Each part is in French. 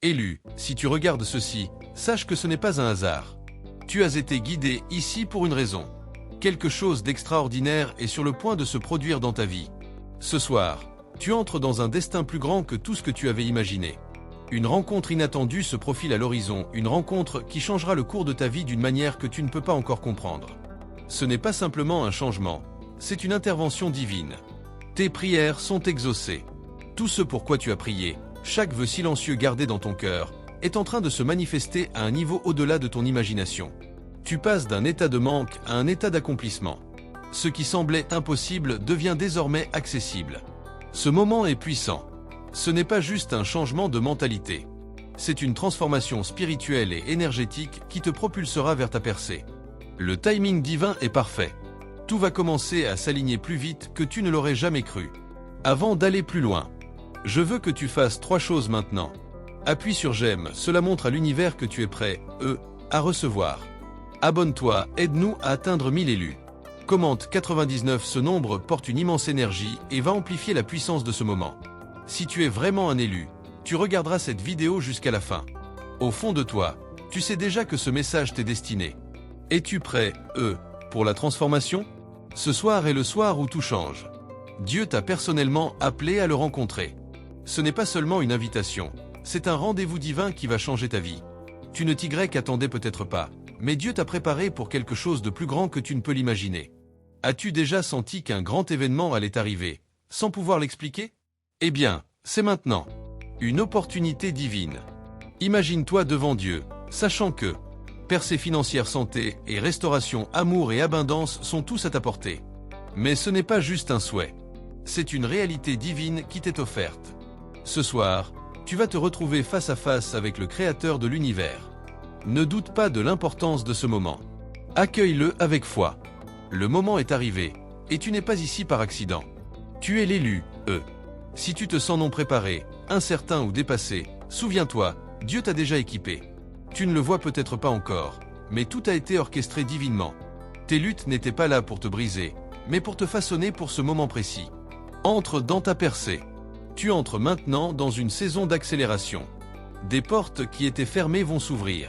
Élu, si tu regardes ceci, sache que ce n'est pas un hasard. Tu as été guidé ici pour une raison. Quelque chose d'extraordinaire est sur le point de se produire dans ta vie. Ce soir, tu entres dans un destin plus grand que tout ce que tu avais imaginé. Une rencontre inattendue se profile à l'horizon, une rencontre qui changera le cours de ta vie d'une manière que tu ne peux pas encore comprendre. Ce n'est pas simplement un changement, c'est une intervention divine. Tes prières sont exaucées. Tout ce pourquoi tu as prié, chaque vœu silencieux gardé dans ton cœur, est en train de se manifester à un niveau au-delà de ton imagination. Tu passes d'un état de manque à un état d'accomplissement. Ce qui semblait impossible devient désormais accessible. Ce moment est puissant. Ce n'est pas juste un changement de mentalité. C'est une transformation spirituelle et énergétique qui te propulsera vers ta percée. Le timing divin est parfait. Tout va commencer à s'aligner plus vite que tu ne l'aurais jamais cru. Avant d'aller plus loin, je veux que tu fasses 3 choses maintenant. Appuie sur j'aime, cela montre à l'univers que tu es prêt, à recevoir. Abonne-toi, aide-nous à atteindre 1000 élus. Commente 99, ce nombre porte une immense énergie et va amplifier la puissance de ce moment. Si tu es vraiment un élu, tu regarderas cette vidéo jusqu'à la fin. Au fond de toi, tu sais déjà que ce message t'est destiné. Es-tu prêt, pour la transformation? Ce soir est le soir où tout change. Dieu t'a personnellement appelé à le rencontrer. Ce n'est pas seulement une invitation, c'est un rendez-vous divin qui va changer ta vie. Tu ne t'y attendais peut-être pas, mais Dieu t'a préparé pour quelque chose de plus grand que tu ne peux l'imaginer. As-tu déjà senti qu'un grand événement allait arriver, sans pouvoir l'expliquer? Eh bien, c'est maintenant. Une opportunité divine. Imagine-toi devant Dieu, sachant que percée financière, santé et restauration, amour et abondance sont tous à ta portée. Mais ce n'est pas juste un souhait. C'est une réalité divine qui t'est offerte. Ce soir, tu vas te retrouver face à face avec le Créateur de l'univers. Ne doute pas de l'importance de ce moment. Accueille-le avec foi. Le moment est arrivé, et tu n'es pas ici par accident. Tu es l'élu, Si tu te sens non préparé, incertain ou dépassé, souviens-toi, Dieu t'a déjà équipé. Tu ne le vois peut-être pas encore, mais tout a été orchestré divinement. Tes luttes n'étaient pas là pour te briser, mais pour te façonner pour ce moment précis. Entre dans ta percée. Tu entres maintenant dans une saison d'accélération. Des portes qui étaient fermées vont s'ouvrir.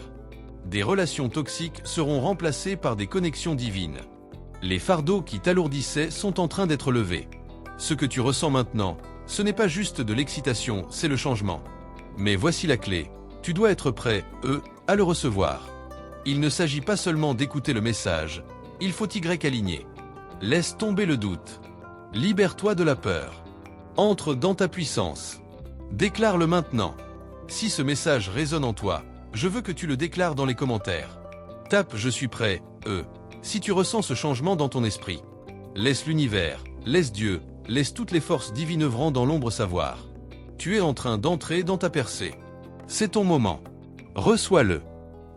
Des relations toxiques seront remplacées par des connexions divines. Les fardeaux qui t'alourdissaient sont en train d'être levés. Ce que tu ressens maintenant, ce n'est pas juste de l'excitation, c'est le changement. Mais voici la clé. Tu dois être prêt, à le recevoir. Il ne s'agit pas seulement d'écouter le message, il faut y aligner. Laisse tomber le doute. Libère-toi de la peur. Entre dans ta puissance. Déclare-le maintenant. Si ce message résonne en toi, je veux que tu le déclares dans les commentaires. Tape « Je suis prêt », si tu ressens ce changement dans ton esprit. Laisse l'univers, laisse Dieu, laisse toutes les forces divines œuvrant dans l'ombre savoir. Tu es en train d'entrer dans ta percée. C'est ton moment. Reçois-le.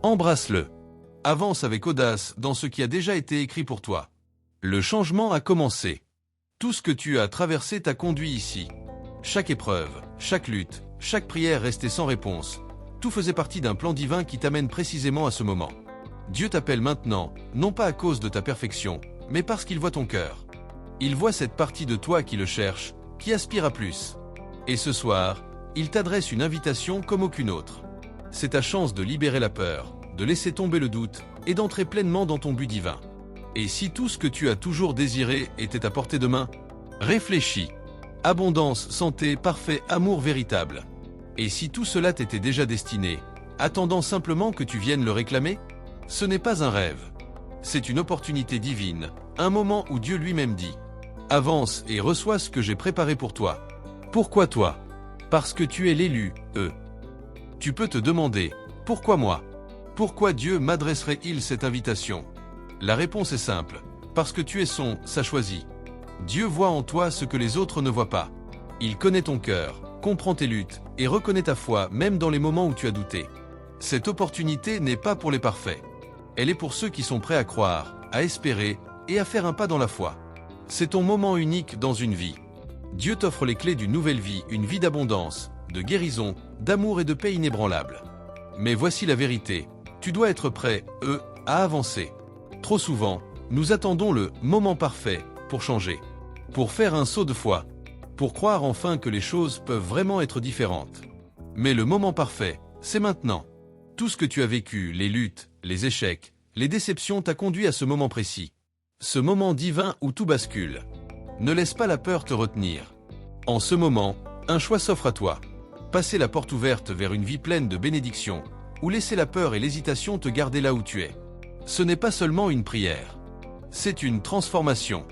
Embrasse-le. Avance avec audace dans ce qui a déjà été écrit pour toi. Le changement a commencé. Tout ce que tu as traversé t'a conduit ici. Chaque épreuve, chaque lutte, chaque prière restée sans réponse, tout faisait partie d'un plan divin qui t'amène précisément à ce moment. Dieu t'appelle maintenant, non pas à cause de ta perfection, mais parce qu'il voit ton cœur. Il voit cette partie de toi qui le cherche, qui aspire à plus. Et ce soir, il t'adresse une invitation comme aucune autre. C'est ta chance de libérer la peur, de laisser tomber le doute et d'entrer pleinement dans ton but divin. Et si tout ce que tu as toujours désiré était à portée de main, réfléchis. Abondance, santé, parfait, amour véritable. Et si tout cela t'était déjà destiné, attendant simplement que tu viennes le réclamer, ce n'est pas un rêve. C'est une opportunité divine, un moment où Dieu lui-même dit « Avance et reçois ce que j'ai préparé pour toi. » Pourquoi toi? Parce que tu es l'élu, Tu peux te demander « Pourquoi moi? Pourquoi Dieu m'adresserait-il cette invitation ?» La réponse est simple, parce que tu es sa choisi. Dieu voit en toi ce que les autres ne voient pas. Il connaît ton cœur, comprend tes luttes et reconnaît ta foi même dans les moments où tu as douté. Cette opportunité n'est pas pour les parfaits. Elle est pour ceux qui sont prêts à croire, à espérer et à faire un pas dans la foi. C'est ton moment unique dans une vie. Dieu t'offre les clés d'une nouvelle vie, une vie d'abondance, de guérison, d'amour et de paix inébranlable. Mais voici la vérité, tu dois être prêt, à avancer. Trop souvent, nous attendons le moment parfait pour changer, pour faire un saut de foi, pour croire enfin que les choses peuvent vraiment être différentes. Mais le moment parfait, C'est maintenant. Tout ce que tu as vécu, les luttes, les échecs, les déceptions t'a conduit à ce moment précis. Ce moment divin où tout bascule. Ne laisse pas la peur te retenir. En ce moment, un choix s'offre à toi. Passer la porte ouverte vers une vie pleine de bénédictions, ou laisser la peur et l'hésitation te garder là où tu es. Ce n'est pas seulement une prière. C'est une transformation.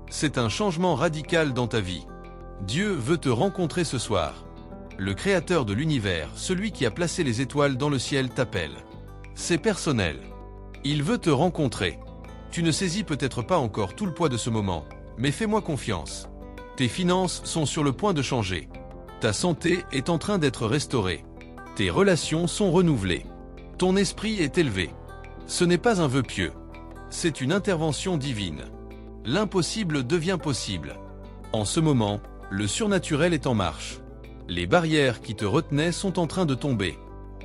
C'est un changement radical dans ta vie. Dieu veut te rencontrer ce soir. Le Créateur de l'univers, celui qui a placé les étoiles dans le ciel, t'appelle. C'est personnel. Il veut te rencontrer. Tu ne saisis peut-être pas encore tout le poids de ce moment, mais fais-moi confiance. Tes finances sont sur le point de changer. Ta santé est en train d'être restaurée. Tes relations sont renouvelées. Ton esprit est élevé. Ce n'est pas un vœu pieux. C'est une intervention divine. L'impossible devient possible. En ce moment, le surnaturel est en marche. Les barrières qui te retenaient sont en train de tomber.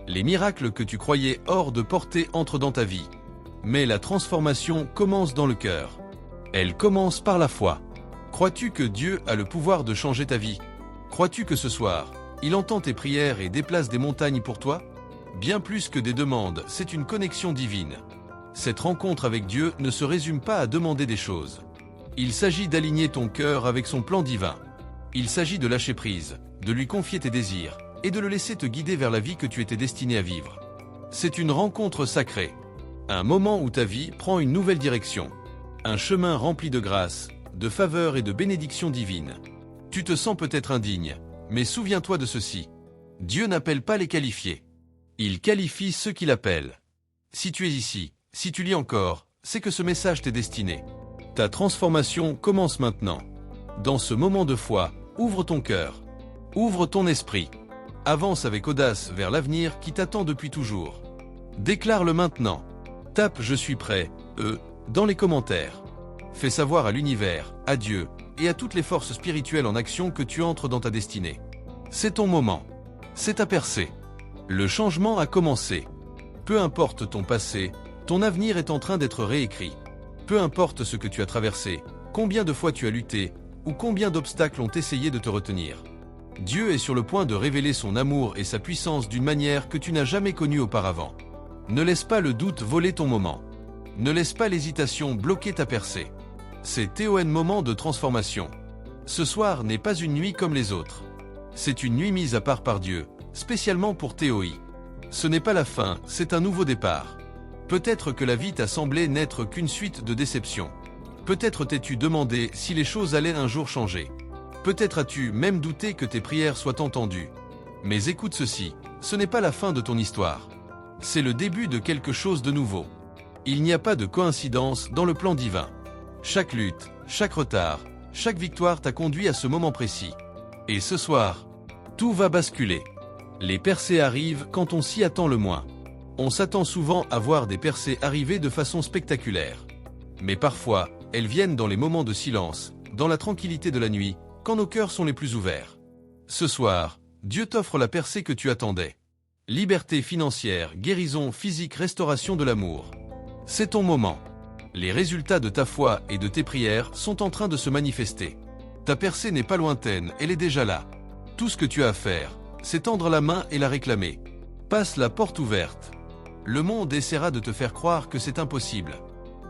Les miracles que tu croyais hors de portée entrent dans ta vie. Mais la transformation commence dans le cœur. Elle commence par la foi. Crois-tu que Dieu a le pouvoir de changer ta vie? Crois-tu que ce soir, il entend tes prières et déplace des montagnes pour toi? Bien plus que des demandes, c'est une connexion divine. Cette rencontre avec Dieu ne se résume pas à demander des choses. Il s'agit d'aligner ton cœur avec son plan divin. Il s'agit de lâcher prise, de lui confier tes désirs, et de le laisser te guider vers la vie que tu étais destiné à vivre. C'est une rencontre sacrée. Un moment où ta vie prend une nouvelle direction. Un chemin rempli de grâce, de faveur et de bénédictions divines. Tu te sens peut-être indigne, mais souviens-toi de ceci. Dieu n'appelle pas les qualifiés. Il qualifie ceux qui l'appellent. Si tu es ici, si tu lis encore, c'est que ce message t'est destiné. Ta transformation commence maintenant. Dans ce moment de foi, ouvre ton cœur. Ouvre ton esprit. Avance avec audace vers l'avenir qui t'attend depuis toujours. Déclare-le maintenant. Tape « Je suis prêt » dans les commentaires. Fais savoir à l'univers, à Dieu et à toutes les forces spirituelles en action que tu entres dans ta destinée. C'est ton moment. C'est ta percée. Le changement a commencé. Peu importe ton passé, ton avenir est en train d'être réécrit. Peu importe ce que tu as traversé, combien de fois tu as lutté, ou combien d'obstacles ont essayé de te retenir. Dieu est sur le point de révéler son amour et sa puissance d'une manière que tu n'as jamais connue auparavant. Ne laisse pas le doute voler ton moment. Ne laisse pas l'hésitation bloquer ta percée. C'est TON moment de transformation. Ce soir n'est pas une nuit comme les autres. C'est une nuit mise à part par Dieu, spécialement pour TOI. Ce n'est pas la fin, c'est un nouveau départ. Peut-être que la vie t'a semblé n'être qu'une suite de déceptions. Peut-être t'es-tu demandé si les choses allaient un jour changer. Peut-être as-tu même douté que tes prières soient entendues. Mais écoute ceci, ce n'est pas la fin de ton histoire. C'est le début de quelque chose de nouveau. Il n'y a pas de coïncidence dans le plan divin. Chaque lutte, chaque retard, chaque victoire t'a conduit à ce moment précis. Et ce soir, tout va basculer. Les percées arrivent quand on s'y attend le moins. On s'attend souvent à voir des percées arriver de façon spectaculaire. Mais parfois, elles viennent dans les moments de silence, dans la tranquillité de la nuit, quand nos cœurs sont les plus ouverts. Ce soir, Dieu t'offre la percée que tu attendais. Liberté financière, guérison physique, restauration de l'amour. C'est ton moment. Les résultats de ta foi et de tes prières sont en train de se manifester. Ta percée n'est pas lointaine, elle est déjà là. Tout ce que tu as à faire, c'est tendre la main et la réclamer. Passe la porte ouverte. Le monde essaiera de te faire croire que c'est impossible.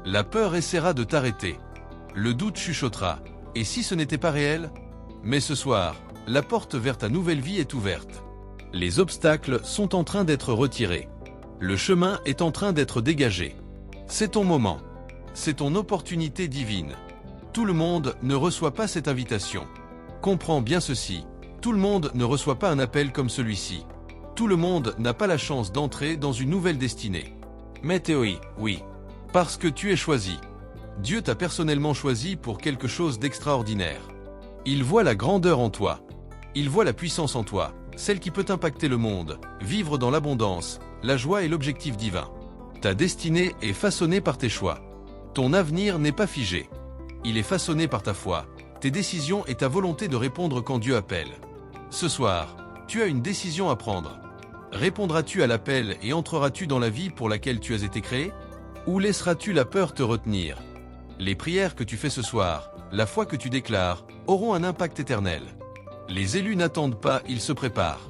La peur essaiera de t'arrêter. Le doute chuchotera. Et si ce n'était pas réel? Mais ce soir, la porte vers ta nouvelle vie est ouverte. Les obstacles sont en train d'être retirés. Le chemin est en train d'être dégagé. C'est ton moment. C'est ton opportunité divine. Tout le monde ne reçoit pas cette invitation. Comprends bien ceci. Tout le monde ne reçoit pas un appel comme celui-ci. Tout le monde n'a pas la chance d'entrer dans une nouvelle destinée. Mais TOI, oui. Parce que tu es choisi. Dieu t'a personnellement choisi pour quelque chose d'extraordinaire. Il voit la grandeur en toi. Il voit la puissance en toi, celle qui peut impacter le monde, vivre dans l'abondance, la joie et l'objectif divin. Ta destinée est façonnée par tes choix. Ton avenir n'est pas figé. Il est façonné par ta foi, tes décisions et ta volonté de répondre quand Dieu appelle. Ce soir, tu as une décision à prendre. Répondras-tu à l'appel et entreras-tu dans la vie pour laquelle tu as été créé? Ou laisseras-tu la peur te retenir? Les prières que tu fais ce soir, la foi que tu déclares, auront un impact éternel. Les élus n'attendent pas, ils se préparent.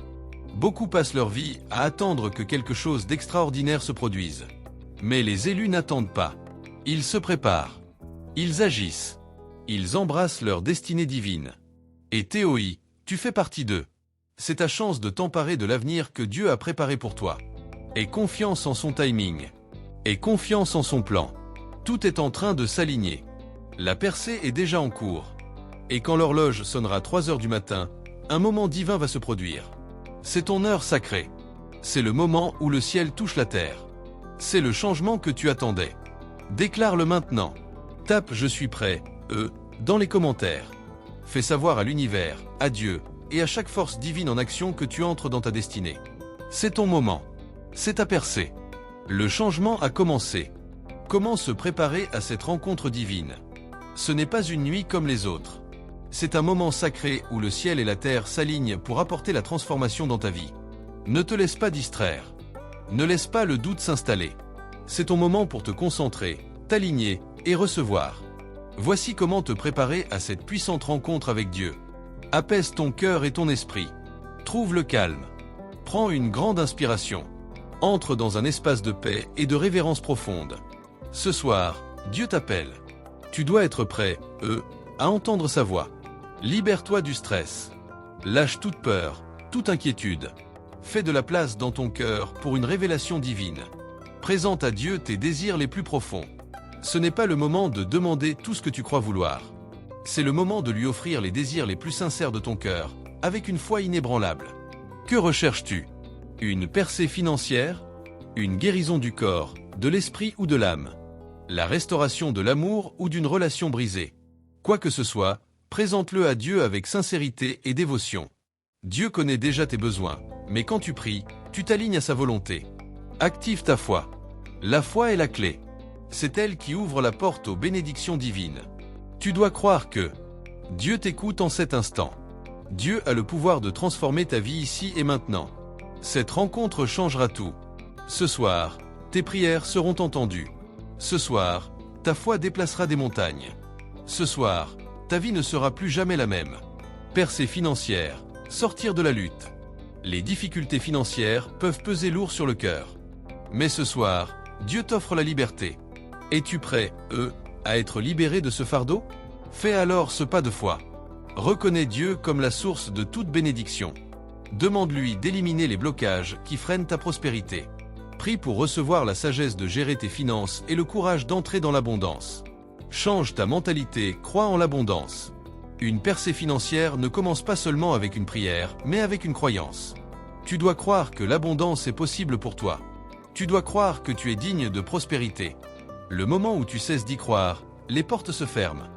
Beaucoup passent leur vie à attendre que quelque chose d'extraordinaire se produise. Mais les élus n'attendent pas. Ils se préparent. Ils agissent. Ils embrassent leur destinée divine. Et TOI, tu fais partie d'eux. C'est ta chance de t'emparer de l'avenir que Dieu a préparé pour toi. Aie confiance en son timing. Aie confiance en son plan. Tout est en train de s'aligner. La percée est déjà en cours. Et quand l'horloge sonnera 3 heures du matin, un moment divin va se produire. C'est ton heure sacrée. C'est le moment où le ciel touche la terre. C'est le changement que tu attendais. Déclare-le maintenant. Tape « Je suis prêt » dans les commentaires. Fais savoir à l'univers, à Dieu et à chaque force divine en action que tu entres dans ta destinée. C'est ton moment. C'est ta percée. Le changement a commencé. Comment se préparer à cette rencontre divine? Ce n'est pas une nuit comme les autres. C'est un moment sacré où le ciel et la terre s'alignent pour apporter la transformation dans ta vie. Ne te laisse pas distraire. Ne laisse pas le doute s'installer. C'est ton moment pour te concentrer, t'aligner et recevoir. Voici comment te préparer à cette puissante rencontre avec Dieu. Apaise ton cœur et ton esprit. Trouve le calme. Prends une grande inspiration. Entre dans un espace de paix et de révérence profonde. Ce soir, Dieu t'appelle. Tu dois être prêt, à entendre sa voix. Libère-toi du stress. Lâche toute peur, toute inquiétude. Fais de la place dans ton cœur pour une révélation divine. Présente à Dieu tes désirs les plus profonds. Ce n'est pas le moment de demander tout ce que tu crois vouloir. C'est le moment de lui offrir les désirs les plus sincères de ton cœur, avec une foi inébranlable. Que recherches-tu? Une percée financière? Une guérison du corps, de l'esprit ou de l'âme? La restauration de l'amour ou d'une relation brisée? Quoi que ce soit, présente-le à Dieu avec sincérité et dévotion. Dieu connaît déjà tes besoins, mais quand tu pries, tu t'alignes à sa volonté. Active ta foi. La foi est la clé. C'est elle qui ouvre la porte aux bénédictions divines. Tu dois croire que Dieu t'écoute en cet instant. Dieu a le pouvoir de transformer ta vie ici et maintenant. Cette rencontre changera tout. Ce soir, tes prières seront entendues. Ce soir, ta foi déplacera des montagnes. Ce soir, ta vie ne sera plus jamais la même. Percée financière, sortir de la lutte. Les difficultés financières peuvent peser lourd sur le cœur. Mais ce soir, Dieu t'offre la liberté. Es-tu prêt, à être libéré de ce fardeau? Fais alors ce pas de foi. Reconnais Dieu comme la source de toute bénédiction. Demande-lui d'éliminer les blocages qui freinent ta prospérité. Prie pour recevoir la sagesse de gérer tes finances et le courage d'entrer dans l'abondance. Change ta mentalité, crois en l'abondance. Une percée financière ne commence pas seulement avec une prière, mais avec une croyance. Tu dois croire que l'abondance est possible pour toi. Tu dois croire que tu es digne de prospérité. Le moment où tu cesses d'y croire, les portes se ferment.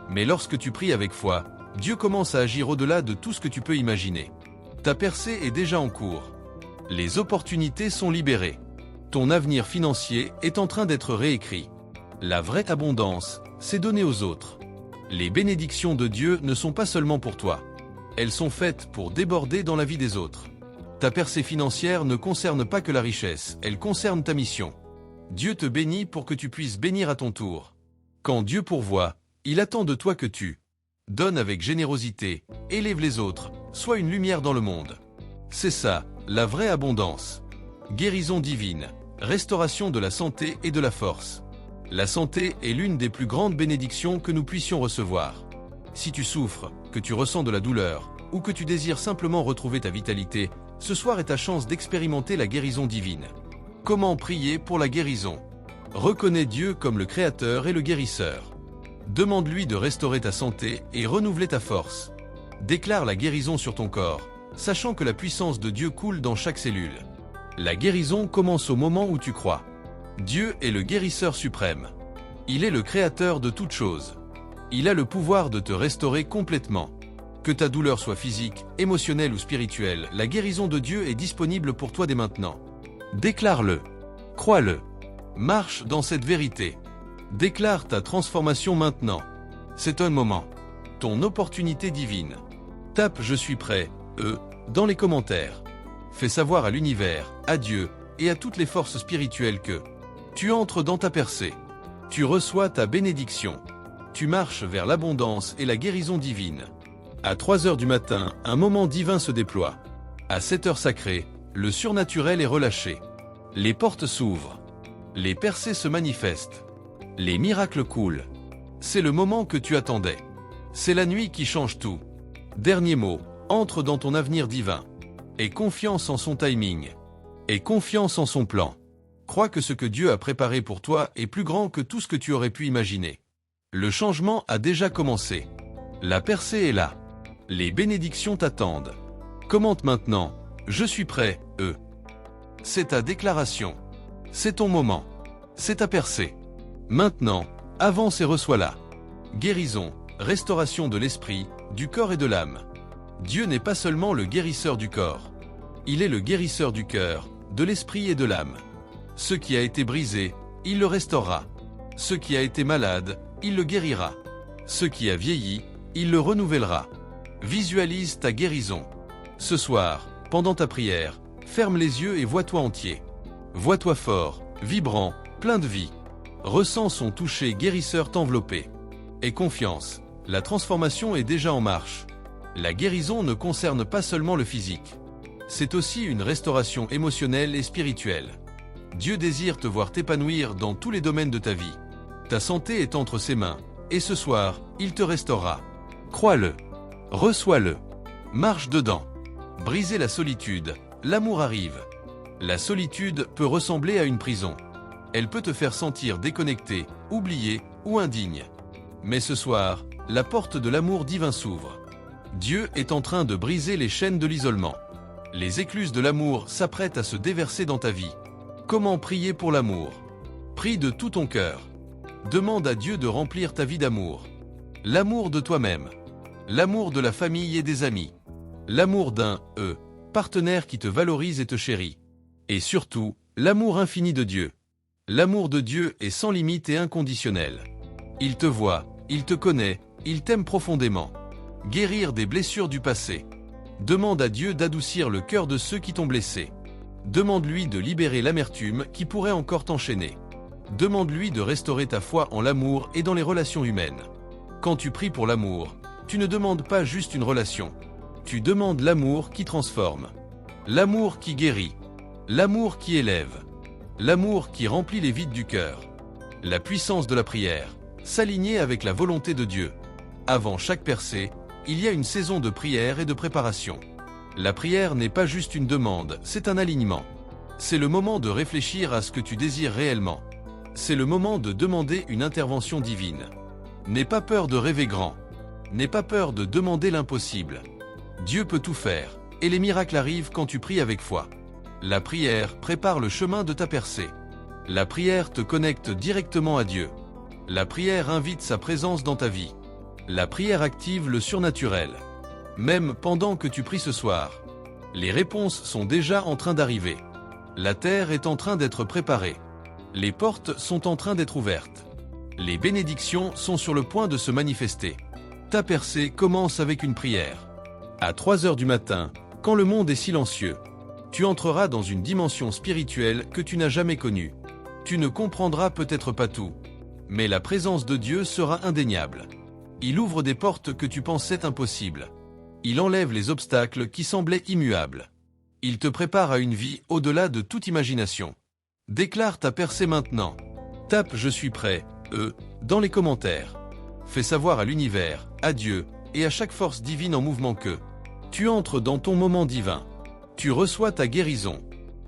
Mais lorsque tu pries avec foi, Dieu commence à agir au-delà de tout ce que tu peux imaginer. Ta percée est déjà en cours. Les opportunités sont libérées. Ton avenir financier est en train d'être réécrit. La vraie abondance, c'est donner aux autres. Les bénédictions de Dieu ne sont pas seulement pour toi. Elles sont faites pour déborder dans la vie des autres. Ta percée financière ne concerne pas que la richesse, elle concerne ta mission. Dieu te bénit pour que tu puisses bénir à ton tour. Quand Dieu pourvoit, il attend de toi que tu donnes avec générosité, élève les autres, sois une lumière dans le monde. C'est ça, la vraie abondance. Guérison divine, restauration de la santé et de la force. La santé est l'une des plus grandes bénédictions que nous puissions recevoir. Si tu souffres, que tu ressens de la douleur, ou que tu désires simplement retrouver ta vitalité, ce soir est ta chance d'expérimenter la guérison divine. Comment prier pour la guérison? Reconnais Dieu comme le Créateur et le guérisseur. Demande-lui de restaurer ta santé et renouveler ta force. Déclare la guérison sur ton corps, sachant que la puissance de Dieu coule dans chaque cellule. La guérison commence au moment où tu crois. Dieu est le guérisseur suprême. Il est le créateur de toutes choses. Il a le pouvoir de te restaurer complètement. Que ta douleur soit physique, émotionnelle ou spirituelle, la guérison de Dieu est disponible pour toi dès maintenant. Déclare-le. Crois-le. Marche dans cette vérité. Déclare ta transformation maintenant. C'est un moment. Ton opportunité divine. Tape « Je suis prêt » dans les commentaires. Fais savoir à l'univers, à Dieu et à toutes les forces spirituelles que tu entres dans ta percée. Tu reçois ta bénédiction. Tu marches vers l'abondance et la guérison divine. À 3 heures du matin, un moment divin se déploie. À cette heure sacrée, le surnaturel est relâché. Les portes s'ouvrent. Les percées se manifestent. Les miracles coulent. C'est le moment que tu attendais. C'est la nuit qui change tout. Dernier mot, entre dans ton avenir divin. Aie confiance en son timing. Aie confiance en son plan. Crois que ce que Dieu a préparé pour toi est plus grand que tout ce que tu aurais pu imaginer. Le changement a déjà commencé. La percée est là. Les bénédictions t'attendent. Commente maintenant. Je suis prêt, C'est ta déclaration. C'est ton moment. C'est ta percée. Maintenant, avance et reçois-la. Guérison, restauration de l'esprit, du corps et de l'âme. Dieu n'est pas seulement le guérisseur du corps. Il est le guérisseur du cœur, de l'esprit et de l'âme. Ce qui a été brisé, il le restaurera. Ce qui a été malade, il le guérira. Ce qui a vieilli, il le renouvellera. Visualise ta guérison. Ce soir, pendant ta prière, ferme les yeux et vois-toi entier. Vois-toi fort, vibrant, plein de vie. Ressens son toucher guérisseur t'envelopper. Aie confiance, la transformation est déjà en marche. La guérison ne concerne pas seulement le physique. C'est aussi une restauration émotionnelle et spirituelle. Dieu désire te voir t'épanouir dans tous les domaines de ta vie. Ta santé est entre ses mains, et ce soir, il te restaurera. Crois-le. Reçois-le. Marche dedans. Briser la solitude, l'amour arrive. La solitude peut ressembler à une prison. Elle peut te faire sentir déconnecté, oublié ou indigne. Mais ce soir, la porte de l'amour divin s'ouvre. Dieu est en train de briser les chaînes de l'isolement. Les écluses de l'amour s'apprêtent à se déverser dans ta vie. Comment prier pour l'amour? Prie de tout ton cœur. Demande à Dieu de remplir ta vie d'amour. L'amour de toi-même. L'amour de la famille et des amis. L'amour d'un partenaire qui te valorise et te chérit. Et surtout, l'amour infini de Dieu. L'amour de Dieu est sans limite et inconditionnel. Il te voit, il te connaît, il t'aime profondément. Guérir des blessures du passé. Demande à Dieu d'adoucir le cœur de ceux qui t'ont blessé. Demande-lui de libérer l'amertume qui pourrait encore t'enchaîner. Demande-lui de restaurer ta foi en l'amour et dans les relations humaines. Quand tu pries pour l'amour, tu ne demandes pas juste une relation. Tu demandes l'amour qui transforme. L'amour qui guérit. L'amour qui élève. L'amour qui remplit les vides du cœur. La puissance de la prière. S'aligner avec la volonté de Dieu. Avant chaque percée, il y a une saison de prière et de préparation. La prière n'est pas juste une demande, c'est un alignement. C'est le moment de réfléchir à ce que tu désires réellement. C'est le moment de demander une intervention divine. N'aie pas peur de rêver grand. N'aie pas peur de demander l'impossible. Dieu peut tout faire, et les miracles arrivent quand tu pries avec foi. La prière prépare le chemin de ta percée. La prière te connecte directement à Dieu. La prière invite sa présence dans ta vie. La prière active le surnaturel. Même pendant que tu pries ce soir, les réponses sont déjà en train d'arriver. La terre est en train d'être préparée. Les portes sont en train d'être ouvertes. Les bénédictions sont sur le point de se manifester. Ta percée commence avec une prière. À 3 heures du matin, quand le monde est silencieux, tu entreras dans une dimension spirituelle que tu n'as jamais connue. Tu ne comprendras peut-être pas tout, mais la présence de Dieu sera indéniable. Il ouvre des portes que tu pensais impossibles. Il enlève les obstacles qui semblaient immuables. Il te prépare à une vie au-delà de toute imagination. Déclare ta percée maintenant. Tape « Je suis prêt » dans les commentaires. Fais savoir à l'univers, à Dieu et à chaque force divine en mouvement que tu entres dans ton moment divin. Tu reçois ta guérison.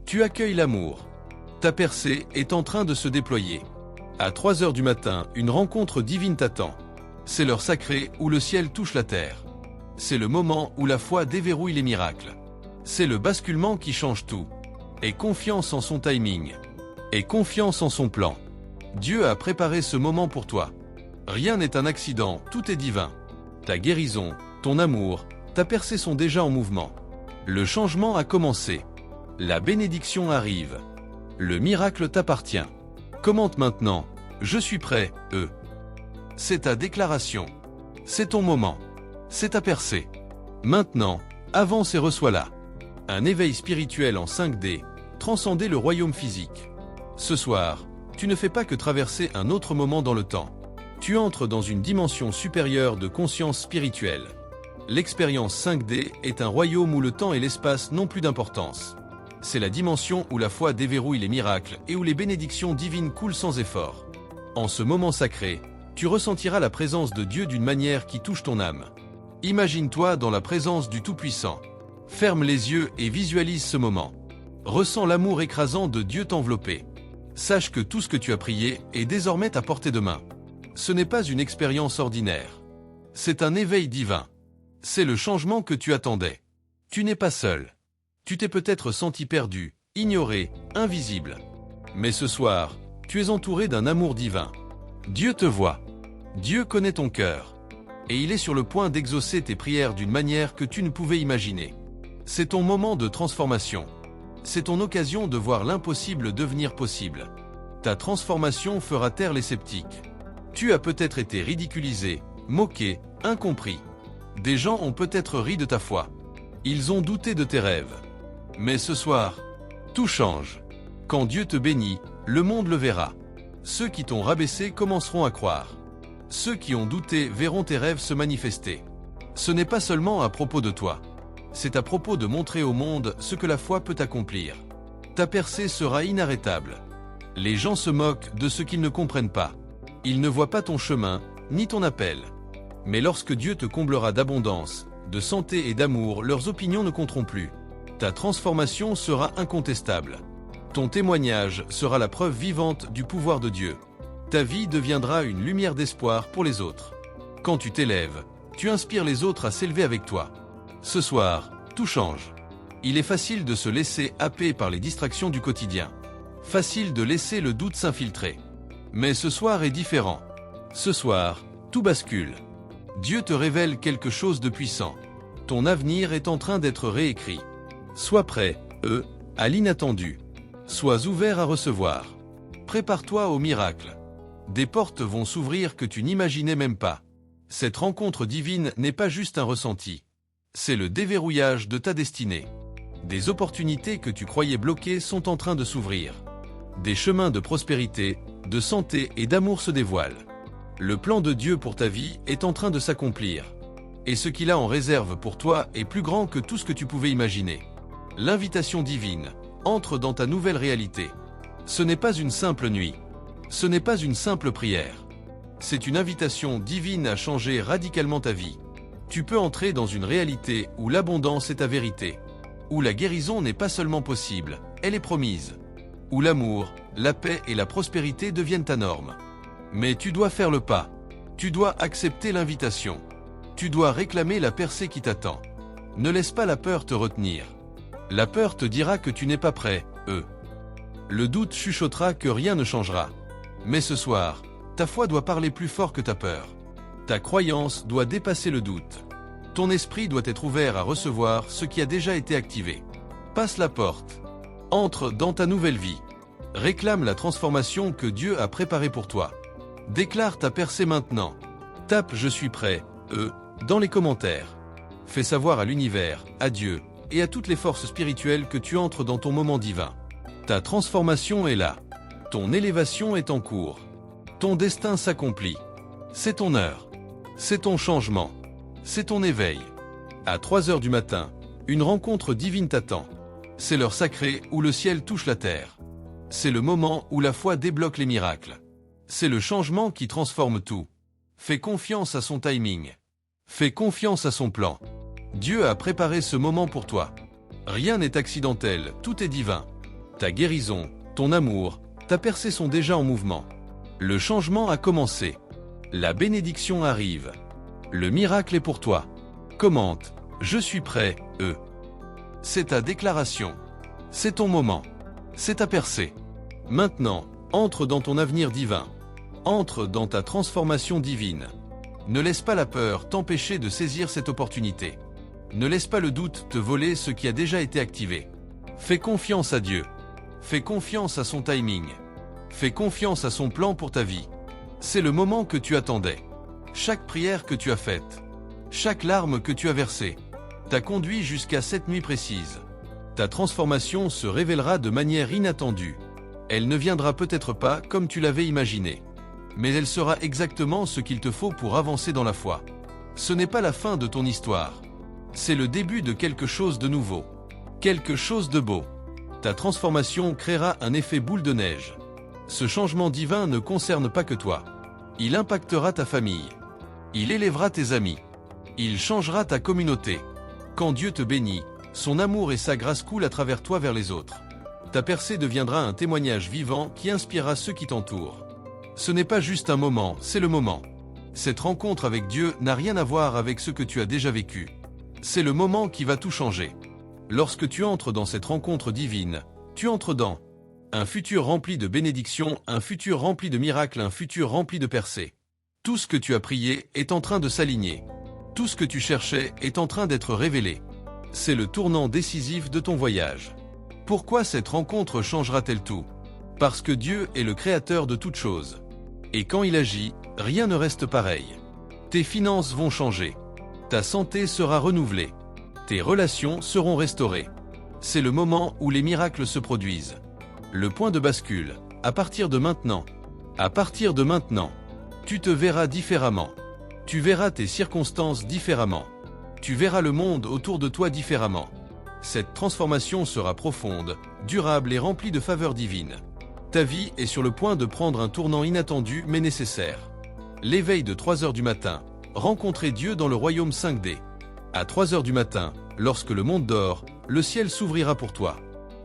Tu accueilles l'amour. Ta percée est en train de se déployer. À 3 heures du matin, une rencontre divine t'attend. C'est l'heure sacrée où le ciel touche la terre. C'est le moment où la foi déverrouille les miracles. C'est le basculement qui change tout. Aie confiance en son timing. Aie confiance en son plan. Dieu a préparé ce moment pour toi. Rien n'est un accident, tout est divin. Ta guérison, ton amour, ta percée sont déjà en mouvement. Le changement a commencé. La bénédiction arrive. Le miracle t'appartient. Commente maintenant. Je suis prêt, C'est ta déclaration. C'est ton moment. C'est ta percée. Maintenant, avance et reçois-la. Un éveil spirituel en 5D, transcender le royaume physique. Ce soir, tu ne fais pas que traverser un autre moment dans le temps. Tu entres dans une dimension supérieure de conscience spirituelle. L'expérience 5D est un royaume où le temps et l'espace n'ont plus d'importance. C'est la dimension où la foi déverrouille les miracles et où les bénédictions divines coulent sans effort. En ce moment sacré, tu ressentiras la présence de Dieu d'une manière qui touche ton âme. Imagine-toi dans la présence du Tout-Puissant. Ferme les yeux et visualise ce moment. Ressens l'amour écrasant de Dieu t'envelopper. Sache que tout ce que tu as prié est désormais à portée de main. Ce n'est pas une expérience ordinaire. C'est un éveil divin. C'est le changement que tu attendais. Tu n'es pas seul. Tu t'es peut-être senti perdu, ignoré, invisible. Mais ce soir, tu es entouré d'un amour divin. Dieu te voit. Dieu connaît ton cœur. Et il est sur le point d'exaucer tes prières d'une manière que tu ne pouvais imaginer. C'est ton moment de transformation. C'est ton occasion de voir l'impossible devenir possible. Ta transformation fera taire les sceptiques. Tu as peut-être été ridiculisé, moqué, incompris. Des gens ont peut-être ri de ta foi. Ils ont douté de tes rêves. Mais ce soir, tout change. Quand Dieu te bénit, le monde le verra. Ceux qui t'ont rabaissé commenceront à croire. Ceux qui ont douté verront tes rêves se manifester. Ce n'est pas seulement à propos de toi. C'est à propos de montrer au monde ce que la foi peut accomplir. Ta percée sera inarrêtable. Les gens se moquent de ce qu'ils ne comprennent pas. Ils ne voient pas ton chemin, ni ton appel. Mais lorsque Dieu te comblera d'abondance, de santé et d'amour, leurs opinions ne compteront plus. Ta transformation sera incontestable. Ton témoignage sera la preuve vivante du pouvoir de Dieu. Ta vie deviendra une lumière d'espoir pour les autres. Quand tu t'élèves, tu inspires les autres à s'élever avec toi. Ce soir, tout change. Il est facile de se laisser happer par les distractions du quotidien. Facile de laisser le doute s'infiltrer. Mais ce soir est différent. Ce soir, tout bascule. Dieu te révèle quelque chose de puissant. Ton avenir est en train d'être réécrit. Sois prêt, à l'inattendu. Sois ouvert à recevoir. Prépare-toi au miracle. Des portes vont s'ouvrir que tu n'imaginais même pas. Cette rencontre divine n'est pas juste un ressenti. C'est le déverrouillage de ta destinée. Des opportunités que tu croyais bloquées sont en train de s'ouvrir. Des chemins de prospérité, de santé et d'amour se dévoilent. Le plan de Dieu pour ta vie est en train de s'accomplir. Et ce qu'il a en réserve pour toi est plus grand que tout ce que tu pouvais imaginer. L'invitation divine entre dans ta nouvelle réalité. Ce n'est pas une simple nuit. Ce n'est pas une simple prière. C'est une invitation divine à changer radicalement ta vie. Tu peux entrer dans une réalité où l'abondance est ta vérité. Où la guérison n'est pas seulement possible, elle est promise. Où l'amour, la paix et la prospérité deviennent ta norme. Mais tu dois faire le pas. Tu dois accepter l'invitation. Tu dois réclamer la percée qui t'attend. Ne laisse pas la peur te retenir. La peur te dira que tu n'es pas prêt, Le doute chuchotera que rien ne changera. Mais ce soir, ta foi doit parler plus fort que ta peur. Ta croyance doit dépasser le doute. Ton esprit doit être ouvert à recevoir ce qui a déjà été activé. Passe la porte. Entre dans ta nouvelle vie. Réclame la transformation que Dieu a préparée pour toi. Déclare ta percée maintenant. Tape « Je suis prêt », dans les commentaires. Fais savoir à l'univers, à Dieu et à toutes les forces spirituelles que tu entres dans ton moment divin. Ta transformation est là. Ton élévation est en cours. Ton destin s'accomplit. C'est ton heure. C'est ton changement. C'est ton éveil. À 3 heures du matin, une rencontre divine t'attend. C'est l'heure sacrée où le ciel touche la terre. C'est le moment où la foi débloque les miracles. C'est le changement qui transforme tout. Fais confiance à son timing. Fais confiance à son plan. Dieu a préparé ce moment pour toi. Rien n'est accidentel, tout est divin. Ta guérison, ton amour, ta percée sont déjà en mouvement. Le changement a commencé. La bénédiction arrive. Le miracle est pour toi. Commente « Je suis prêt, C'est ta déclaration. C'est ton moment. C'est ta percée. Maintenant, entre dans ton avenir divin. Entre dans ta transformation divine. Ne laisse pas la peur t'empêcher de saisir cette opportunité. Ne laisse pas le doute te voler ce qui a déjà été activé. Fais confiance à Dieu. Fais confiance à son timing. Fais confiance à son plan pour ta vie. C'est le moment que tu attendais. Chaque prière que tu as faite, chaque larme que tu as versée, t'a conduit jusqu'à cette nuit précise. Ta transformation se révélera de manière inattendue. Elle ne viendra peut-être pas comme tu l'avais imaginé. Mais elle sera exactement ce qu'il te faut pour avancer dans la foi. Ce n'est pas la fin de ton histoire. C'est le début de quelque chose de nouveau. Quelque chose de beau. Ta transformation créera un effet boule de neige. Ce changement divin ne concerne pas que toi. Il impactera ta famille. Il élèvera tes amis. Il changera ta communauté. Quand Dieu te bénit, son amour et sa grâce coulent à travers toi vers les autres. Ta percée deviendra un témoignage vivant qui inspirera ceux qui t'entourent. Ce n'est pas juste un moment, c'est le moment. Cette rencontre avec Dieu n'a rien à voir avec ce que tu as déjà vécu. C'est le moment qui va tout changer. Lorsque tu entres dans cette rencontre divine, tu entres dans un futur rempli de bénédictions, un futur rempli de miracles, un futur rempli de percées. Tout ce que tu as prié est en train de s'aligner. Tout ce que tu cherchais est en train d'être révélé. C'est le tournant décisif de ton voyage. Pourquoi cette rencontre changera-t-elle tout? Parce que Dieu est le créateur de toutes choses. Et quand il agit, rien ne reste pareil. Tes finances vont changer. Ta santé sera renouvelée. Tes relations seront restaurées. C'est le moment où les miracles se produisent. Le point de bascule, à partir de maintenant. À partir de maintenant, tu te verras différemment. Tu verras tes circonstances différemment. Tu verras le monde autour de toi différemment. Cette transformation sera profonde, durable et remplie de faveurs divines. Ta vie est sur le point de prendre un tournant inattendu mais nécessaire. L'éveil de 3 heures du matin, rencontrer Dieu dans le royaume 5D. À 3 heures du matin, lorsque le monde dort, le ciel s'ouvrira pour toi.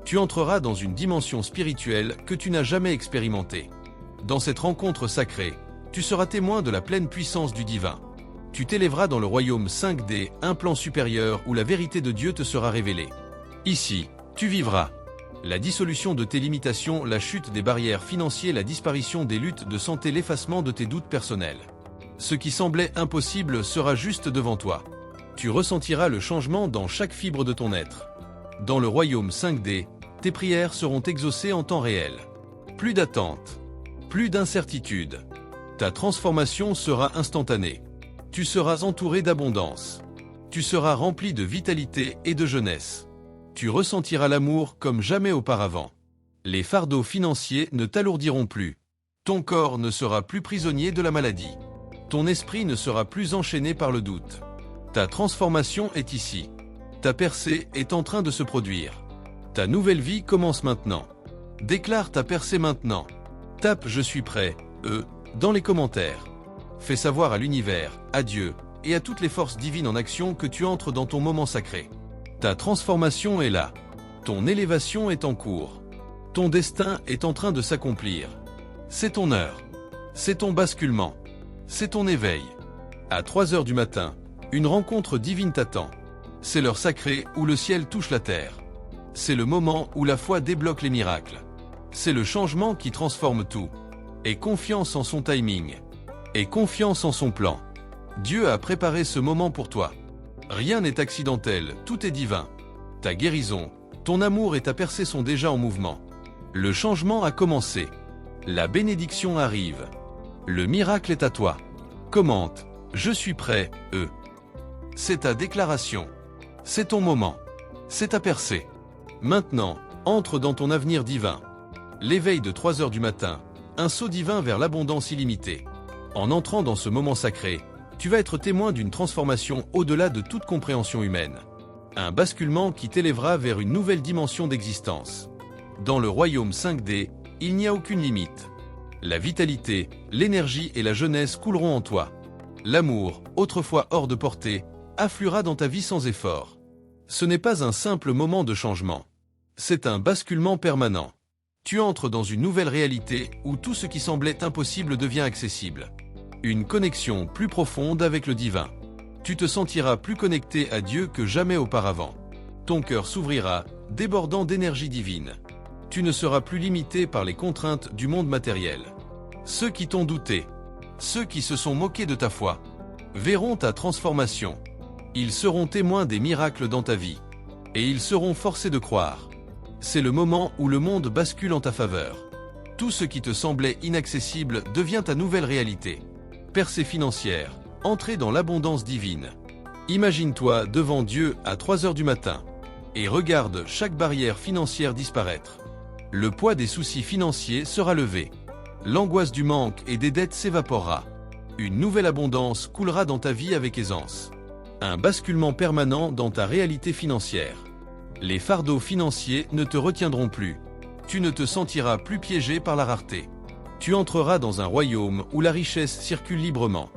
Tu entreras dans une dimension spirituelle que tu n'as jamais expérimentée. Dans cette rencontre sacrée, tu seras témoin de la pleine puissance du divin. Tu t'élèveras dans le royaume 5D, un plan supérieur où la vérité de Dieu te sera révélée. Ici, tu vivras la dissolution de tes limitations, la chute des barrières financières, la disparition des luttes de santé, l'effacement de tes doutes personnels. Ce qui semblait impossible sera juste devant toi. Tu ressentiras le changement dans chaque fibre de ton être. Dans le royaume 5D, tes prières seront exaucées en temps réel. Plus d'attente, plus d'incertitude. Ta transformation sera instantanée. Tu seras entouré d'abondance. Tu seras rempli de vitalité et de jeunesse. Tu ressentiras l'amour comme jamais auparavant. Les fardeaux financiers ne t'alourdiront plus. Ton corps ne sera plus prisonnier de la maladie. Ton esprit ne sera plus enchaîné par le doute. Ta transformation est ici. Ta percée est en train de se produire. Ta nouvelle vie commence maintenant. Déclare ta percée maintenant. Tape « Je suis prêt » dans les commentaires. Fais savoir à l'univers, à Dieu et à toutes les forces divines en action que tu entres dans ton moment sacré. Ta transformation est là. Ton élévation est en cours. Ton destin est en train de s'accomplir. C'est ton heure. C'est ton basculement. C'est ton éveil. À 3 heures du matin, une rencontre divine t'attend. C'est l'heure sacrée où le ciel touche la terre. C'est le moment où la foi débloque les miracles. C'est le changement qui transforme tout. Aie confiance en son timing. Aie confiance en son plan. Dieu a préparé ce moment pour toi. Rien n'est accidentel, tout est divin. Ta guérison, ton amour et ta percée sont déjà en mouvement. Le changement a commencé. La bénédiction arrive. Le miracle est à toi. Commente « Je suis prêt ». C'est ta déclaration. C'est ton moment. C'est ta percée. Maintenant, entre dans ton avenir divin. L'éveil de 3 heures du matin, un saut divin vers l'abondance illimitée. En entrant dans ce moment sacré, tu vas être témoin d'une transformation au-delà de toute compréhension humaine. Un basculement qui t'élèvera vers une nouvelle dimension d'existence. Dans le royaume 5D, il n'y a aucune limite. La vitalité, l'énergie et la jeunesse couleront en toi. L'amour, autrefois hors de portée, affluera dans ta vie sans effort. Ce n'est pas un simple moment de changement. C'est un basculement permanent. Tu entres dans une nouvelle réalité où tout ce qui semblait impossible devient accessible. Une connexion plus profonde avec le divin. Tu te sentiras plus connecté à Dieu que jamais auparavant. Ton cœur s'ouvrira, débordant d'énergie divine. Tu ne seras plus limité par les contraintes du monde matériel. Ceux qui t'ont douté, ceux qui se sont moqués de ta foi, verront ta transformation. Ils seront témoins des miracles dans ta vie. Et ils seront forcés de croire. C'est le moment où le monde bascule en ta faveur. Tout ce qui te semblait inaccessible devient ta nouvelle réalité. Percée financière, entrée dans l'abondance divine. Imagine-toi devant Dieu à 3 heures du matin et regarde chaque barrière financière disparaître. Le poids des soucis financiers sera levé. L'angoisse du manque et des dettes s'évaporera. Une nouvelle abondance coulera dans ta vie avec aisance. Un basculement permanent dans ta réalité financière. Les fardeaux financiers ne te retiendront plus. Tu ne te sentiras plus piégé par la rareté. Tu entreras dans un royaume où la richesse circule librement.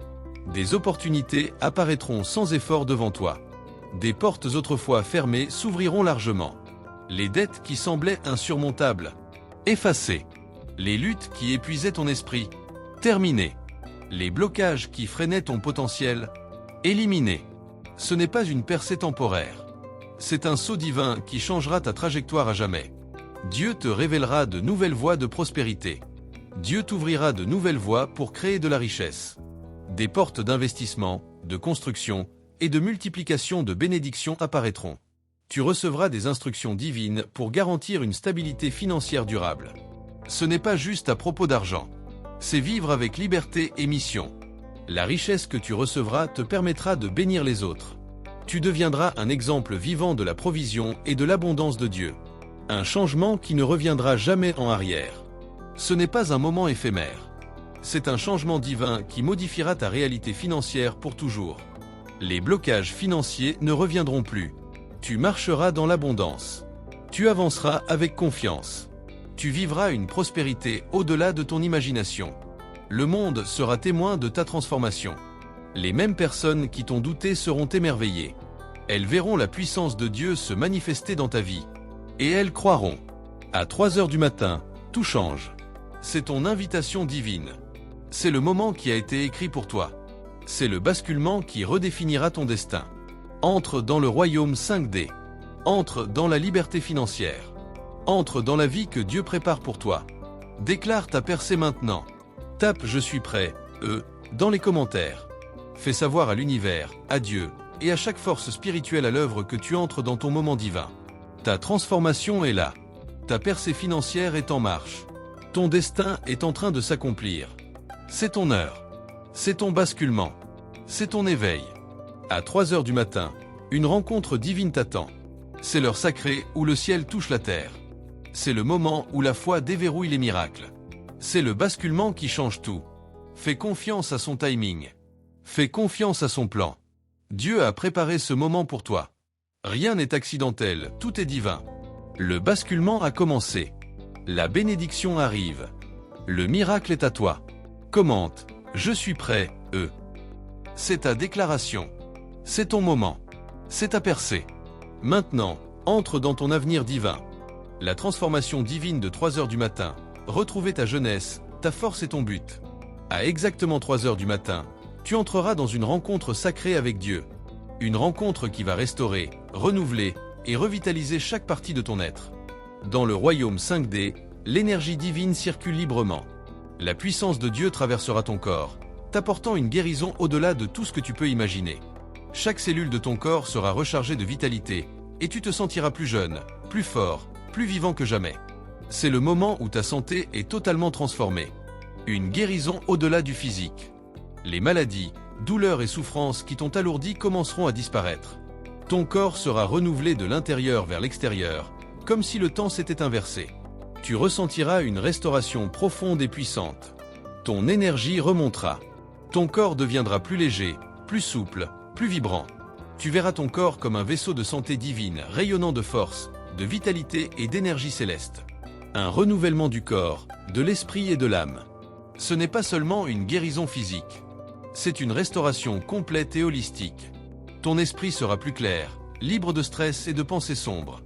Des opportunités apparaîtront sans effort devant toi. Des portes autrefois fermées s'ouvriront largement. Les dettes qui semblaient insurmontables, effacées. Les luttes qui épuisaient ton esprit, terminées. Les blocages qui freinaient ton potentiel, éliminés. Ce n'est pas une percée temporaire. C'est un saut divin qui changera ta trajectoire à jamais. Dieu te révélera de nouvelles voies de prospérité. Dieu t'ouvrira de nouvelles voies pour créer de la richesse. Des portes d'investissement, de construction et de multiplication de bénédictions apparaîtront. Tu recevras des instructions divines pour garantir une stabilité financière durable. Ce n'est pas juste à propos d'argent. C'est vivre avec liberté et mission. La richesse que tu recevras te permettra de bénir les autres. Tu deviendras un exemple vivant de la provision et de l'abondance de Dieu. Un changement qui ne reviendra jamais en arrière. Ce n'est pas un moment éphémère. C'est un changement divin qui modifiera ta réalité financière pour toujours. Les blocages financiers ne reviendront plus. Tu marcheras dans l'abondance. Tu avanceras avec confiance. Tu vivras une prospérité au-delà de ton imagination. Le monde sera témoin de ta transformation. Les mêmes personnes qui t'ont douté seront émerveillées. Elles verront la puissance de Dieu se manifester dans ta vie. Et elles croiront. À 3 heures du matin, tout change. C'est ton invitation divine. C'est le moment qui a été écrit pour toi. C'est le basculement qui redéfinira ton destin. Entre dans le royaume 5D. Entre dans la liberté financière. Entre dans la vie que Dieu prépare pour toi. Déclare ta percée maintenant. Tape « Je suis prêt » dans les commentaires. Fais savoir à l'univers, à Dieu et à chaque force spirituelle à l'œuvre que tu entres dans ton moment divin. Ta transformation est là. Ta percée financière est en marche. Ton destin est en train de s'accomplir. C'est ton heure. C'est ton basculement. C'est ton éveil. À 3 heures du matin, une rencontre divine t'attend. C'est l'heure sacrée où le ciel touche la terre. C'est le moment où la foi déverrouille les miracles. C'est le basculement qui change tout. Fais confiance à son timing. Fais confiance à son plan. Dieu a préparé ce moment pour toi. Rien n'est accidentel, tout est divin. Le basculement a commencé. La bénédiction arrive. Le miracle est à toi. Commente « Je suis prêt ». C'est ta déclaration. C'est ton moment. C'est ta percée. Maintenant, entre dans ton avenir divin. La transformation divine de 3 heures du matin. Retrouver ta jeunesse, ta force et ton but. À exactement 3 heures du matin, tu entreras dans une rencontre sacrée avec Dieu. Une rencontre qui va restaurer, renouveler et revitaliser chaque partie de ton être. Dans le royaume 5D, l'énergie divine circule librement. La puissance de Dieu traversera ton corps, t'apportant une guérison au-delà de tout ce que tu peux imaginer. Chaque cellule de ton corps sera rechargée de vitalité, et tu te sentiras plus jeune, plus fort, plus vivant que jamais. C'est le moment où ta santé est totalement transformée. Une guérison au-delà du physique. Les maladies, douleurs et souffrances qui t'ont alourdi commenceront à disparaître. Ton corps sera renouvelé de l'intérieur vers l'extérieur, comme si le temps s'était inversé. Tu ressentiras une restauration profonde et puissante. Ton énergie remontera. Ton corps deviendra plus léger, plus souple, plus vibrant. Tu verras ton corps comme un vaisseau de santé divine, rayonnant de force, de vitalité et d'énergie céleste. Un renouvellement du corps, de l'esprit et de l'âme. Ce n'est pas seulement une guérison physique. C'est une restauration complète et holistique. Ton esprit sera plus clair, libre de stress et de pensées sombres.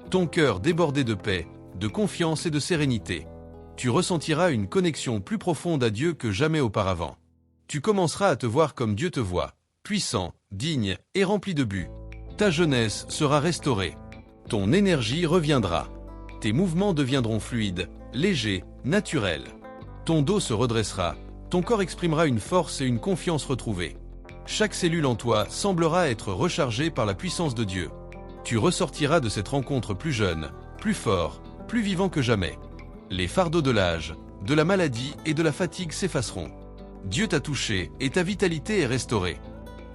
Ton cœur débordé de paix, de confiance et de sérénité. Tu ressentiras une connexion plus profonde à Dieu que jamais auparavant. Tu commenceras à te voir comme Dieu te voit, puissant, digne et rempli de but. Ta jeunesse sera restaurée. Ton énergie reviendra. Tes mouvements deviendront fluides, légers, naturels. Ton dos se redressera, ton corps exprimera une force et une confiance retrouvées. Chaque cellule en toi semblera être rechargée par la puissance de Dieu. Tu ressortiras de cette rencontre plus jeune, plus fort, plus vivant que jamais. Les fardeaux de l'âge, de la maladie et de la fatigue s'effaceront. Dieu t'a touché et ta vitalité est restaurée.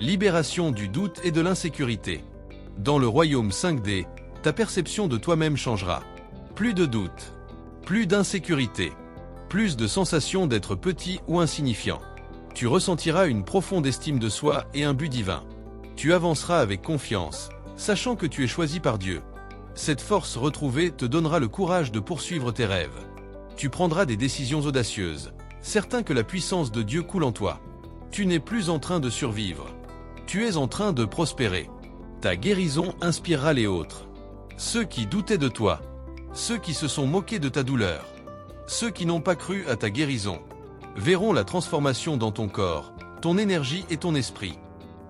Libération du doute et de l'insécurité. Dans le royaume 5D, ta perception de toi-même changera. Plus de doute, plus d'insécurité, plus de sensation d'être petit ou insignifiant. Tu ressentiras une profonde estime de soi et un but divin. Tu avanceras avec confiance, sachant que tu es choisi par Dieu. Cette force retrouvée te donnera le courage de poursuivre tes rêves. Tu prendras des décisions audacieuses, certain que la puissance de Dieu coule en toi. Tu n'es plus en train de survivre. Tu es en train de prospérer. Ta guérison inspirera les autres. Ceux qui doutaient de toi, ceux qui se sont moqués de ta douleur, ceux qui n'ont pas cru à ta guérison, verront la transformation dans ton corps, ton énergie et ton esprit.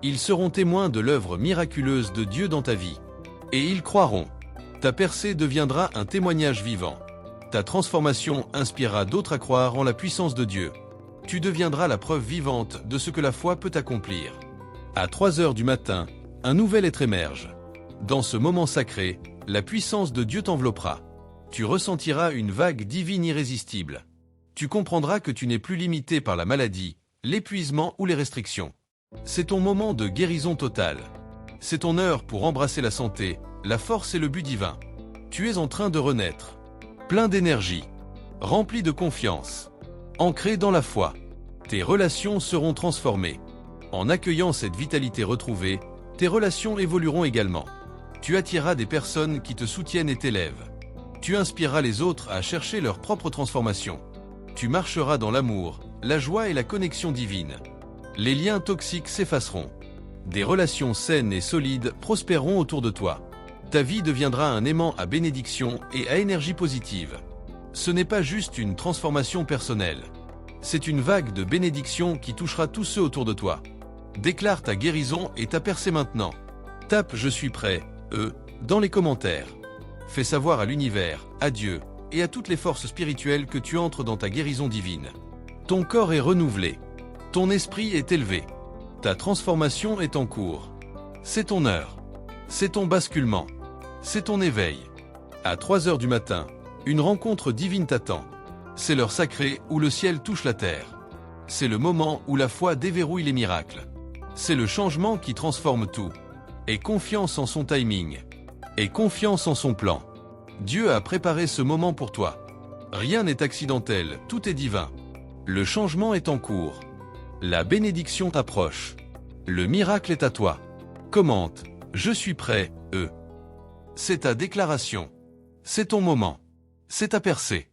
Ils seront témoins de l'œuvre miraculeuse de Dieu dans ta vie. Et ils croiront. Ta percée deviendra un témoignage vivant. Ta transformation inspirera d'autres à croire en la puissance de Dieu. Tu deviendras la preuve vivante de ce que la foi peut accomplir. À 3 heures du matin, un nouvel être émerge. Dans ce moment sacré, la puissance de Dieu t'enveloppera. Tu ressentiras une vague divine irrésistible. Tu comprendras que tu n'es plus limité par la maladie, l'épuisement ou les restrictions. C'est ton moment de guérison totale. C'est ton heure pour embrasser la santé, la force et le but divin. Tu es en train de renaître. Plein d'énergie. Rempli de confiance. Ancré dans la foi. Tes relations seront transformées. En accueillant cette vitalité retrouvée, tes relations évolueront également. Tu attireras des personnes qui te soutiennent et t'élèvent. Tu inspireras les autres à chercher leur propre transformation. Tu marcheras dans l'amour, la joie et la connexion divine. Les liens toxiques s'effaceront. Des relations saines et solides prospéreront autour de toi. Ta vie deviendra un aimant à bénédiction et à énergie positive. Ce n'est pas juste une transformation personnelle. C'est une vague de bénédiction qui touchera tous ceux autour de toi. Déclare ta guérison et ta percée maintenant. Tape « Je suis prêt » dans les commentaires. Fais savoir à l'univers, à Dieu et à toutes les forces spirituelles que tu entres dans ta guérison divine. Ton corps est renouvelé. Ton esprit est élevé. Ta transformation est en cours. C'est ton heure. C'est ton basculement. C'est ton éveil. À 3 heures du matin, une rencontre divine t'attend. C'est l'heure sacrée où le ciel touche la terre. C'est le moment où la foi déverrouille les miracles. C'est le changement qui transforme tout. Aie confiance en son timing. Aie confiance en son plan. Dieu a préparé ce moment pour toi. Rien n'est accidentel, tout est divin. Le changement est en cours. La bénédiction t'approche. Le miracle est à toi. Commente « Je suis prêt ». C'est ta déclaration. C'est ton moment. C'est ta percée.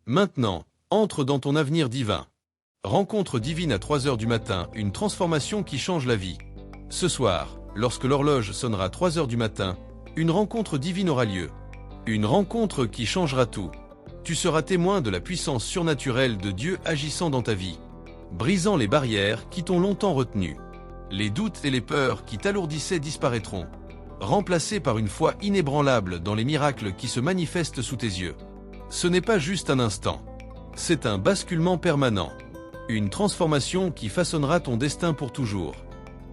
Maintenant, entre dans ton avenir divin. Rencontre divine à 3 heures du matin, une transformation qui change la vie. Ce soir, lorsque l'horloge sonnera 3 heures du matin, une rencontre divine aura lieu. Une rencontre qui changera tout. Tu seras témoin de la puissance surnaturelle de Dieu agissant dans ta vie, brisant les barrières qui t'ont longtemps retenu. Les doutes et les peurs qui t'alourdissaient disparaîtront, remplacés par une foi inébranlable dans les miracles qui se manifestent sous tes yeux. Ce n'est pas juste un instant. C'est un basculement permanent. Une transformation qui façonnera ton destin pour toujours.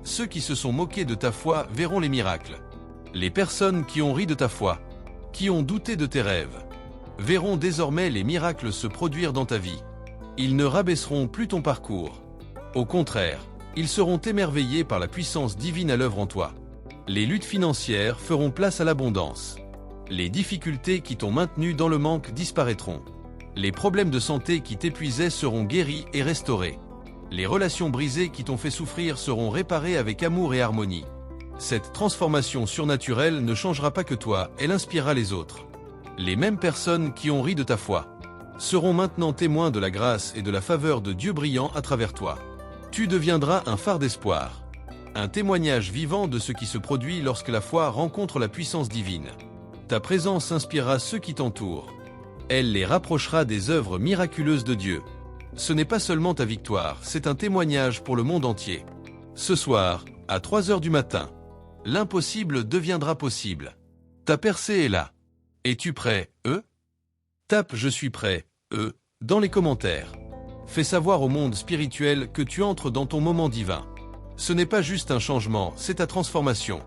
Ceux qui se sont moqués de ta foi verront les miracles. Les personnes qui ont ri de ta foi, qui ont douté de tes rêves, verront désormais les miracles se produire dans ta vie. Ils ne rabaisseront plus ton parcours. Au contraire, ils seront émerveillés par la puissance divine à l'œuvre en toi. Les luttes financières feront place à l'abondance. Les difficultés qui t'ont maintenu dans le manque disparaîtront. Les problèmes de santé qui t'épuisaient seront guéris et restaurés. Les relations brisées qui t'ont fait souffrir seront réparées avec amour et harmonie. Cette transformation surnaturelle ne changera pas que toi, elle inspirera les autres. Les mêmes personnes qui ont ri de ta foi seront maintenant témoins de la grâce et de la faveur de Dieu brillant à travers toi. Tu deviendras un phare d'espoir, un témoignage vivant de ce qui se produit lorsque la foi rencontre la puissance divine. Ta présence inspirera ceux qui t'entourent. Elle les rapprochera des œuvres miraculeuses de Dieu. Ce n'est pas seulement ta victoire, c'est un témoignage pour le monde entier. Ce soir, à 3 heures du matin, l'impossible deviendra possible. Ta percée est là. Es-tu prêt, Tape « Je suis prêt, dans les commentaires. Fais savoir au monde spirituel que tu entres dans ton moment divin. Ce n'est pas juste un changement, c'est ta transformation.